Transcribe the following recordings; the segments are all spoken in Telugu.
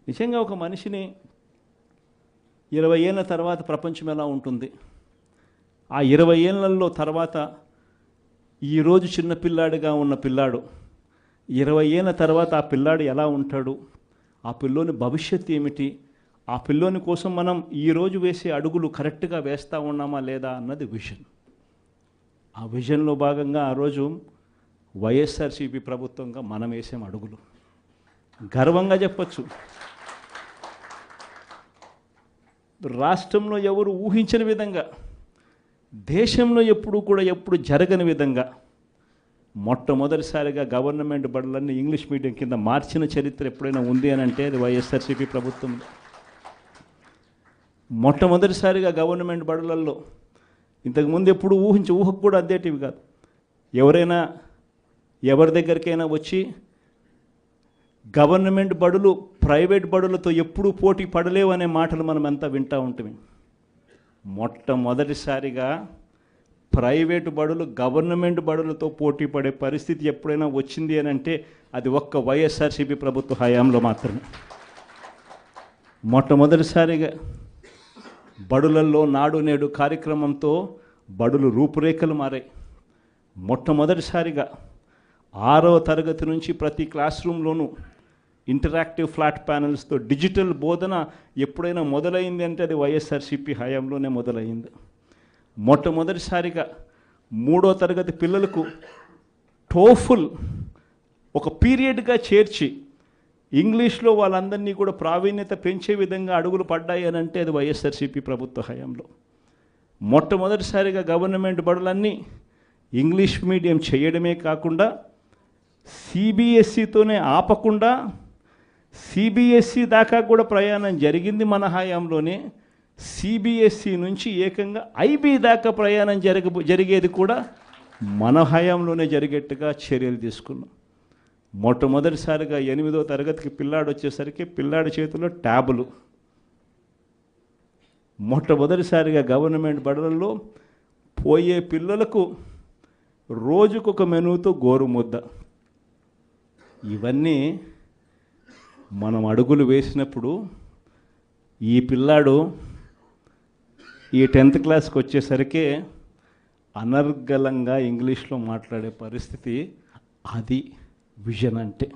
నిజంగా ఒక మనిషిని 20 ఏళ్ళ తర్వాత ప్రపంచం ఎలా ఉంటుంది, ఆ 20 ఏళ్ళల్లో తర్వాత ఈరోజు చిన్నపిల్లాడిగా ఉన్న పిల్లాడు 20 ఏళ్ళ తర్వాత ఆ పిల్లాడు ఎలా ఉంటాడు, ఆ పిల్లోని భవిష్యత్తు ఏమిటి, ఆ పిల్లోని కోసం మనం ఈరోజు వేసే అడుగులు కరెక్ట్గా వేస్తూ ఉన్నామా లేదా అన్నది విజన్. ఆ విజన్లో భాగంగా ఆ రోజు వైఎస్ఆర్సీపీ ప్రభుత్వంగా మనం వేసాం అడుగులు. గర్వంగా చెప్పచ్చు, రాష్ట్రంలో ఎవరు ఊహించని విధంగా, దేశంలో ఎప్పుడు జరగని విధంగా మొట్టమొదటిసారిగా గవర్నమెంట్ బడులన్నీ ఇంగ్లీష్ మీడియం కింద మార్చిన చరిత్ర ఎప్పుడైనా ఉంది అని అంటే అది వైఎస్ఆర్సీపీ ప్రభుత్వంలో. మొట్టమొదటిసారిగా గవర్నమెంట్ బడులలో ఇంతకుముందు ఎప్పుడు ఊహకు కూడా అద్దేటివి కాదు. ఎవరైనా ఎవరి దగ్గరికైనా వచ్చి గవర్నమెంట్ బడులు ప్రైవేట్ బడులతో ఎప్పుడూ పోటీ పడలేవు అనే మాటలు మనం అంతా వింటూ ఉంటాం. మొట్టమొదటిసారిగా ప్రైవేటు బడులు గవర్నమెంట్ బడులతో పోటీ పడే పరిస్థితి ఎప్పుడైనా వచ్చింది అని అంటే అది ఒక్క వైఎస్ఆర్సీపీ ప్రభుత్వ హయాంలో మాత్రమే. మొట్టమొదటిసారిగా బడులల్లో నాడు నేడు కార్యక్రమంతో బడులు రూపురేఖలు మారాయి. మొట్టమొదటిసారిగా 6వ తరగతి నుంచి ప్రతి క్లాస్ రూమ్లోనూ ఇంటరాక్టివ్ ఫ్లాట్ ప్యానల్స్తో డిజిటల్ బోధన ఎప్పుడైనా మొదలైంది అంటే అది వైఎస్ఆర్సీపీ హయాంలోనే మొదలైంది. మొట్టమొదటిసారిగా 3వ తరగతి పిల్లలకు టోఫుల్ ఒక పీరియడ్గా చేర్చి ఇంగ్లీష్లో వాళ్ళందరినీ కూడా ప్రావీణ్యత పెంచే విధంగా అడుగులు పడ్డాయి అని అంటే అది వైఎస్ఆర్సీపీ ప్రభుత్వ హయాంలో. మొట్టమొదటిసారిగా గవర్నమెంట్ బడులన్నీ ఇంగ్లీష్ మీడియం చేయడమే కాకుండా సిబిఎస్ఈతోనే ఆపకుండా సిబిఎస్ఈ దాకా కూడా ప్రయాణం జరిగింది మన హయాంలోనే. సిబిఎస్ఈ నుంచి ఏకంగా ఐబీ దాకా ప్రయాణం జరిగేది కూడా మన హయాంలోనే జరిగేట్టుగా చర్యలు తీసుకున్నాం. మొట్టమొదటిసారిగా 8వ తరగతికి పిల్లాడు వచ్చేసరికి పిల్లాడి చేతిలో ట్యాబులు. మొట్టమొదటిసారిగా గవర్నమెంట్ బడులలో పోయే పిల్లలకు రోజుకొక మెనూతో గోరుముద్ద. ఇవన్నీ మనం అడుగులు వేసినప్పుడు ఈ పిల్లాడు ఈ 10th క్లాస్కి వచ్చేసరికి అనర్గళంగా ఇంగ్లీష్లో మాట్లాడే పరిస్థితి. అది విజన్ అంటే.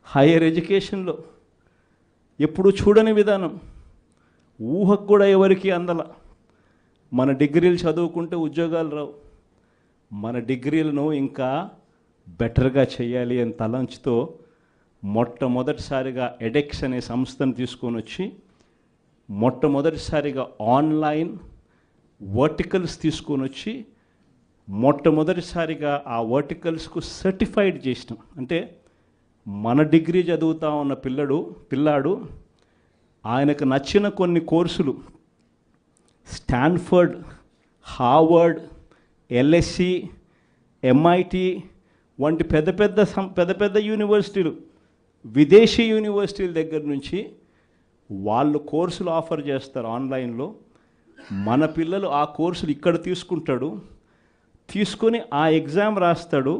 హైయర్ ఎడ్యుకేషన్లో ఎప్పుడు చూడని విధానం, ఊహకు కూడా ఎవరికి అందల. మన డిగ్రీలు చదువుకుంటే ఉద్యోగాలు రావు, మన డిగ్రీలను ఇంకా బెటర్గా చేయాలి అని తలంచుతో మొట్టమొదటిసారిగా ఎడెక్స్ అనే సంస్థను తీసుకొని వచ్చి మొట్టమొదటిసారిగా ఆన్లైన్ వర్టికల్స్ తీసుకొని వచ్చి మొట్టమొదటిసారిగా ఆ వర్టికల్స్కు సర్టిఫైడ్ చేసినాం. అంటే మన డిగ్రీ చదువుతా ఉన్న పిల్లాడు ఆయనకు నచ్చిన కొన్ని కోర్సులు స్టాన్ఫర్డ్, హార్వర్డ్, ఎల్ఎస్సి, ఎంఐటి వంటి పెద్ద పెద్ద యూనివర్సిటీలు, విదేశీ యూనివర్సిటీల దగ్గర నుంచి వాళ్ళు కోర్సులు ఆఫర్ చేస్తారు ఆన్లైన్లో. మన పిల్లలు ఆ కోర్సులు ఇక్కడ తీసుకొని ఆ ఎగ్జామ్ రాస్తాడు.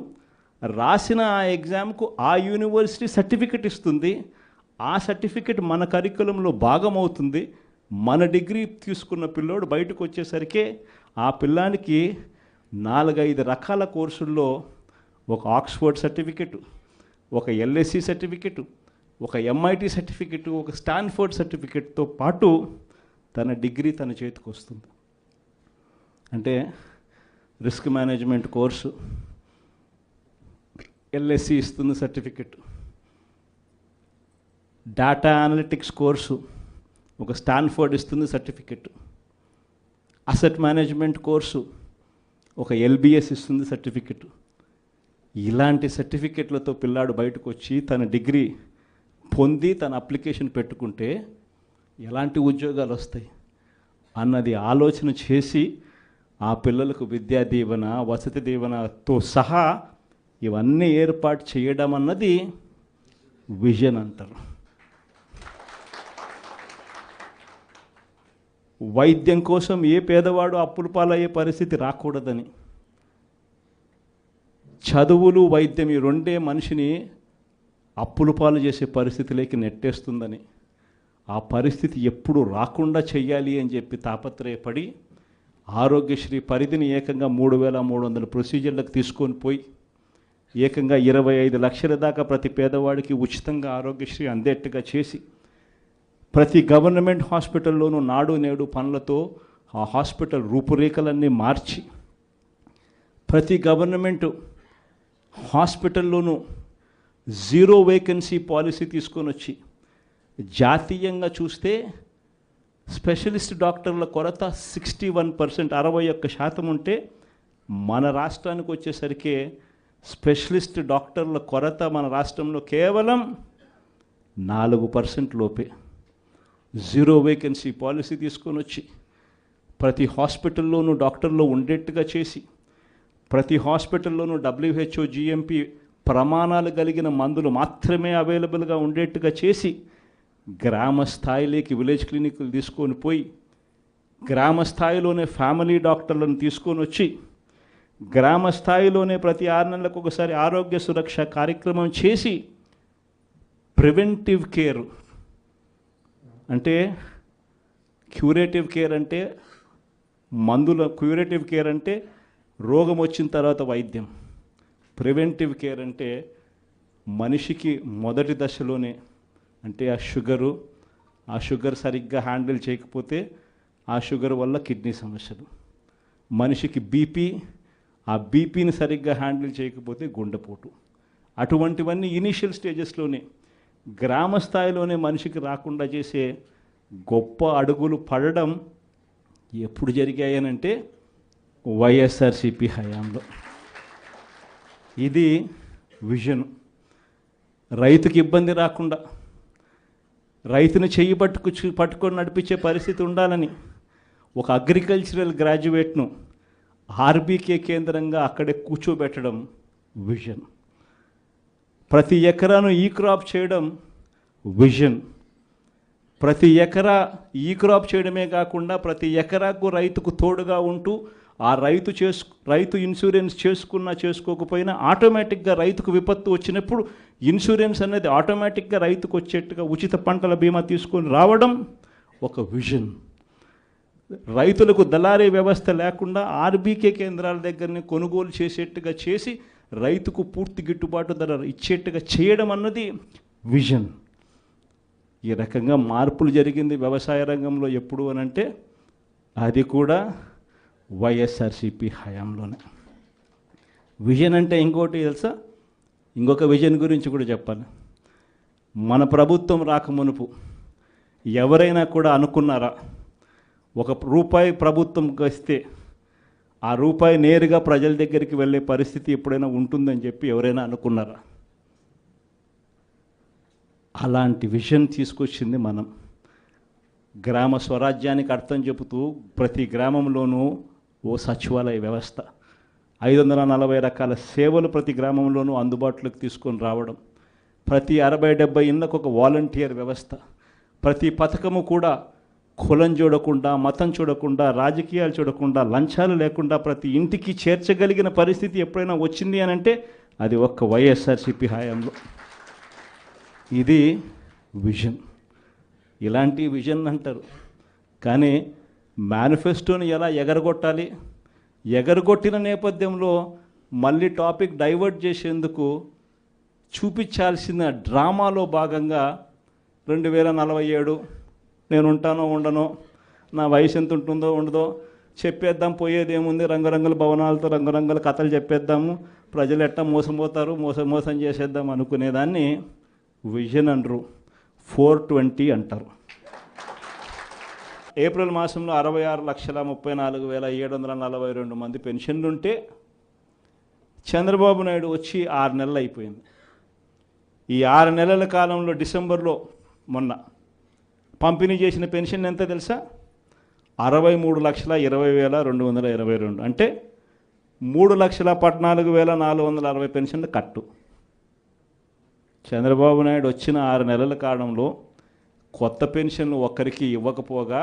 రాసిన ఆ ఎగ్జామ్కు ఆ యూనివర్సిటీ సర్టిఫికెట్ ఇస్తుంది. ఆ సర్టిఫికెట్ మన కరికులంలో భాగమవుతుంది. మన డిగ్రీ తీసుకున్న పిల్లోడు బయటకు వచ్చేసరికి ఆ పిల్లానికి 4-5 రకాల కోర్సుల్లో ఒక ఆక్స్ఫర్డ్ సర్టిఫికెట్, ఒక ఎల్ఎస్సి సర్టిఫికెట్, ఒక ఎంఐటి సర్టిఫికెట్, ఒక స్టాన్ఫర్డ్ సర్టిఫికెట్తో పాటు తన డిగ్రీ తన చేతికి వస్తుంది. అంటే రిస్క్ మేనేజ్మెంట్ కోర్సు ఎల్ఎస్సి ఇస్తుంది సర్టిఫికెట్, డేటా అనలిటిక్స్ కోర్సు ఒక స్టాన్ఫర్డ్ ఇస్తుంది సర్టిఫికెట్, అసెట్ మేనేజ్మెంట్ కోర్సు ఒక ఎల్బిఎస్ ఇస్తుంది సర్టిఫికెట్. ఇలాంటి సర్టిఫికెట్లతో పిల్లాడు బయటకు వచ్చి తన డిగ్రీ పొంది తన అప్లికేషన్ పెట్టుకుంటే ఎలాంటి ఉద్యోగాలు వస్తాయి అన్నది ఆలోచన చేసి ఆ పిల్లలకు విద్యా దీవెన, వసతి దీవెనతో సహా ఇవన్నీ ఏర్పాటు చేయడం అన్నది విజన్ అంటారు. వైద్యం కోసం ఏ పేదవాడు అప్పుల పాలయ్యే పరిస్థితి రాకూడదని, చదువులు వైద్యం ఈ రెండే మనిషిని అప్పులు పాలు చేసే పరిస్థితిలోకి నెట్టేస్తుందని, ఆ పరిస్థితి ఎప్పుడు రాకుండా చెయ్యాలి అని చెప్పి తాపత్రయపడి ఆరోగ్యశ్రీ పరిధిని ఏకంగా 3,300 ప్రొసీజర్లకు తీసుకొని పోయి ఏకంగా 25 లక్షల దాకా ప్రతి పేదవాడికి ఉచితంగా ఆరోగ్యశ్రీ అందేట్టుగా చేసి ప్రతి గవర్నమెంట్ హాస్పిటల్లోనూ నాడు నేడు పనులతో ఆ హాస్పిటల్ రూపురేఖలన్నీ మార్చి ప్రతి గవర్నమెంట్ హాస్పిటల్లోనూ 0 వేకెన్సీ పాలసీ తీసుకొని వచ్చి జాతీయంగా చూస్తే స్పెషలిస్ట్ డాక్టర్ల కొరత 61%, 61% ఉంటే మన రాష్ట్రానికి వచ్చేసరికి స్పెషలిస్ట్ డాక్టర్ల కొరత మన రాష్ట్రంలో కేవలం 4% లోపే. 0 వేకెన్సీ పాలసీ తీసుకొని వచ్చి ప్రతి హాస్పిటల్లోనూ డాక్టర్లు ఉండేట్టుగా చేసి ప్రతి హాస్పిటల్లోనూ WHO GMP ప్రమాణాలు కలిగిన మందులు మాత్రమే అవైలబుల్గా ఉండేట్టుగా చేసి గ్రామ స్థాయిలోకి విలేజ్ క్లినిక్లు తీసుకొని పోయి గ్రామ స్థాయిలోనే ఫ్యామిలీ డాక్టర్లను తీసుకొని వచ్చి గ్రామ స్థాయిలోనే ప్రతి 6 నెలలకు ఒకసారి ఆరోగ్య సురక్ష కార్యక్రమం చేసి ప్రివెంటివ్ కేర్ అంటే క్యూరేటివ్ కేర్ అంటే మందుల క్యూరేటివ్ కేర్ అంటే రోగం వచ్చిన తర్వాత వైద్యం, ప్రివెంటివ్ కేర్ అంటే మనిషికి మొదటి దశలోనే అంటే ఆ షుగర్ సరిగ్గా హ్యాండిల్ చేయకపోతే ఆ షుగర్ వల్ల కిడ్నీ సమస్యలు, మనిషికి బీపీ, ఆ బీపీని సరిగ్గా హ్యాండిల్ చేయకపోతే గుండెపోటు, అటువంటివన్నీ ఇనీషియల్ స్టేజెస్లోనే గ్రామ స్థాయిలోనే మనిషికి రాకుండా చేసే గొప్ప అడుగులు పడడం ఎప్పుడు జరిగాయనంటే వైఎస్ఆర్సీపీ హయాంలో. ఇది విజన్. రైతుకి ఇబ్బంది రాకుండా రైతుని చెయ్యి పట్టుకొని నడిపించే పరిస్థితి ఉండాలని ఒక అగ్రికల్చరల్ గ్రాడ్యుయేట్ను ఆర్బీకే కేంద్రంగా అక్కడే కూర్చోబెట్టడం విజన్. ప్రతి ఎకరాను ఈ క్రాప్ చేయడం విజన్. ప్రతి ఎకరా ఈ క్రాప్ చేయడమే కాకుండా ప్రతి ఎకరాకు రైతుకు తోడుగా ఉంటూ ఆ రైతు ఇన్సూరెన్స్ చేసుకోకపోయినా ఆటోమేటిక్గా రైతుకు విపత్తు వచ్చినప్పుడు ఇన్సూరెన్స్ అనేది ఆటోమేటిక్గా రైతుకు వచ్చేట్టుగా ఉచిత పంటల బీమా తీసుకొని రావడం ఒక విజన్. రైతులకు దళారీ వ్యవస్థ లేకుండా ఆర్బీకే కేంద్రాల దగ్గరనే కొనుగోలు చేసేట్టుగా చేసి రైతుకు పూర్తి గిట్టుబాటు ధర ఇచ్చేట్టుగా చేయడం అన్నది విజన్. ఈ రకంగా మార్పులు జరిగింది వ్యవసాయ రంగంలో ఎప్పుడు అనంటే అది కూడా వైఎస్ఆర్సీపీ హయాంలోనే. విజన్ అంటే ఇంకోటి తెలుసా, ఇంకొక విజన్ గురించి కూడా చెప్పాలి. మన ప్రభుత్వం రాకమునుపు ఎవరైనా కూడా అనుకున్నారా ₹1 ప్రభుత్వం ఇస్తే ఆ రూపాయి నేరుగా ప్రజల దగ్గరికి వెళ్ళే పరిస్థితి ఎప్పుడైనా ఉంటుందని చెప్పి ఎవరైనా అనుకున్నారా? అలాంటి విజన్ తీసుకొచ్చింది మనం. గ్రామ స్వరాజ్యానికి అర్థం చెబుతూ ప్రతి గ్రామంలోనూ ఓ సచివాలయ వ్యవస్థ, 540 రకాల సేవలు ప్రతి గ్రామంలోనూ అందుబాటులోకి తీసుకొని రావడం, ప్రతి 60-70 ఇళ్ళకు ఒక వాలంటీర్ వ్యవస్థ, ప్రతి పథకము కూడా కులం చూడకుండా, మతం చూడకుండా, రాజకీయాలు చూడకుండా, లంచాలు లేకుండా ప్రతి ఇంటికి చేర్చగలిగిన పరిస్థితి ఎప్పుడైనా వచ్చింది అని అంటే అది ఒక్క వైఎస్ఆర్సీపీ హయాంలో. ఇది విజన్. ఇలాంటి విజన్ అంటారు. కానీ మేనిఫెస్టోని ఎలా ఎగరగొట్టాలి, ఎగరగొట్టిన నేపథ్యంలో మళ్ళీ టాపిక్ డైవర్ట్ చేసేందుకు చూపించాల్సిన డ్రామాలో భాగంగా 2047 నేను ఉంటానో ఉండనో, నా వయసు ఎంత ఉంటుందో ఉండదో చెప్పేద్దాం, పోయేది ఏముంది, రంగురంగుల భవనాలతో రంగురంగుల కథలు చెప్పేద్దాము, ప్రజలు ఎట్టా మోసపోతారు, మోసం చేసేద్దాం అనుకునేదాన్ని విజన్ అనరు, 420 అంటారు. ఏప్రిల్ మాసంలో 66,34,742 మంది పెన్షన్లుంటే చంద్రబాబు నాయుడు వచ్చి 6 నెలలు అయిపోయింది. ఈ 6 నెలల కాలంలో డిసెంబర్లో మొన్న పంపిణీ చేసిన పెన్షన్ ఎంత తెలుసా? 63,20,222. అంటే 3,14,460 పెన్షన్లు కట్టు. చంద్రబాబు నాయుడు వచ్చిన 6 నెలల కాలంలో కొత్త పెన్షన్లు ఒక్కరికి ఇవ్వకపోగా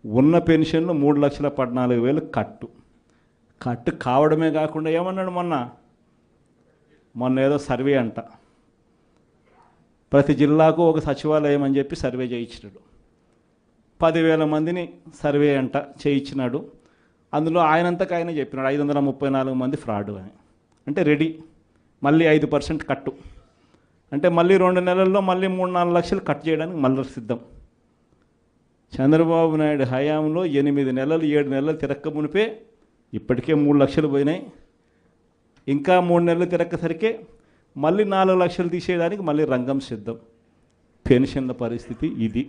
ఉన్న పెన్షన్లు 3,14,000 కట్టు కావడమే కాకుండా ఏమన్నాడు మొన్న ఏదో సర్వే అంట, ప్రతి జిల్లాకు ఒక సచివాలయం అని చెప్పి సర్వే చేయించినాడు. 10,000 మందిని సర్వే అంట చేయించినాడు. అందులో ఆయనంతకు ఆయన చెప్పినాడు 534 మంది ఫ్రాడ్ అని. అంటే రెడీ, మళ్ళీ 5% కట్టు, అంటే మళ్ళీ 2 నెలల్లో మళ్ళీ 3-4 లక్షలు కట్ చేయడానికి మళ్ళీ సిద్ధం. చంద్రబాబు నాయుడు హయాంలో 8 నెలలు 7 నెలలు తిరక్క మునిపే ఇప్పటికే 3 లక్షలు పోయినాయి. ఇంకా 3 నెలలు తిరక్కసరికే మళ్ళీ 4 లక్షలు తీసేయడానికి మళ్ళీ రంగం సిద్ధం. పెన్షన్ల పరిస్థితి ఇది.